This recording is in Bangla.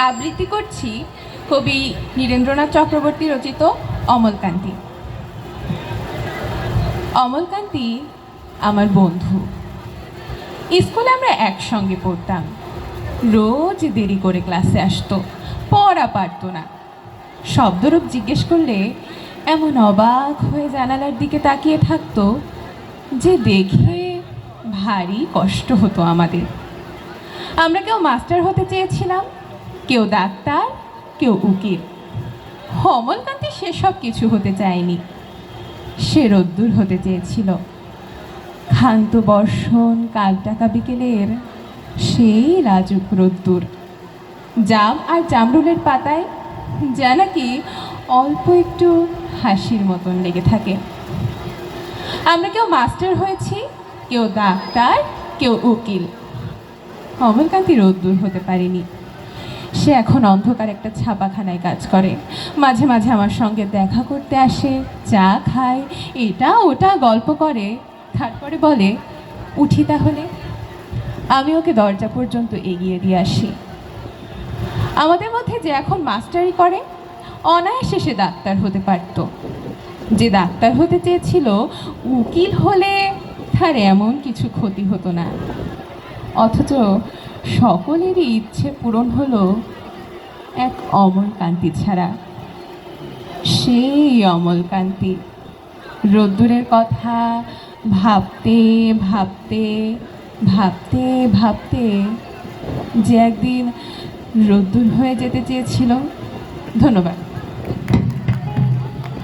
আবৃত্তি করছি কবি নীরেন্দ্রনাথ চক্রবর্তী রচিত অমলকান্তি। অমলকান্তি আমার বন্ধু। স্কুলে আমরা একসঙ্গে পড়তাম। রোজ দেরি করে ক্লাসে আসতো, পড়া পারতো না। শব্দরূপ জিজ্ঞেস করলে এমন অবাক হয়ে জানালার দিকে তাকিয়ে থাকতো যে দেখে ভারী কষ্ট হতো আমাদের। আমরা কেউ মাস্টার হতে চেয়েছিলাম, কেউ ডাক্তার, কেউ উকিল। অমলকান্তি সেসব কিছু হতে চায়নি। সে রোদ্দুর হতে চেয়েছিল। ক্ষান্ত বর্ষণ কালটাকা বিকেলের সেই লাজুক রোদ্দুর, জাম আর জামরুলের পাতায় যা নাকি অল্প একটু হাসির মতন লেগে থাকে। আমরা কেউ মাস্টার হয়েছি, কেউ ডাক্তার, কেউ উকিল। অমলকান্তি রোদ্দুর হতে পারেনি। সে এখন অন্ধকার একটা ছাপাখানায় কাজ করে। মাঝে মাঝে আমার সঙ্গে দেখা করতে আসে, চা খায়, এটা ওটা গল্প করে। তারপরে বলে, উঠি তাহলে। আমি ওকে দরজা পর্যন্ত এগিয়ে দিয়ে আসি। আমাদের মধ্যে যে এখন মাস্টারি করে, অনায়াসে সে ডাক্তার হতে পারত। যে ডাক্তার হতে চেয়েছিল, উকিল হলে তার এমন কিছু ক্ষতি হতো না। অথচ সকলেরই ইচ্ছে পূরণ হলো এক অমলকান্তি ছাড়া। সেই অমলকান্তি রোদ্দুরের কথা ভাবতে ভাবতে ভাবতে ভাবতে যে একদিন রোদ্দুর হয়ে যেতে চেয়েছিল। ধন্যবাদ।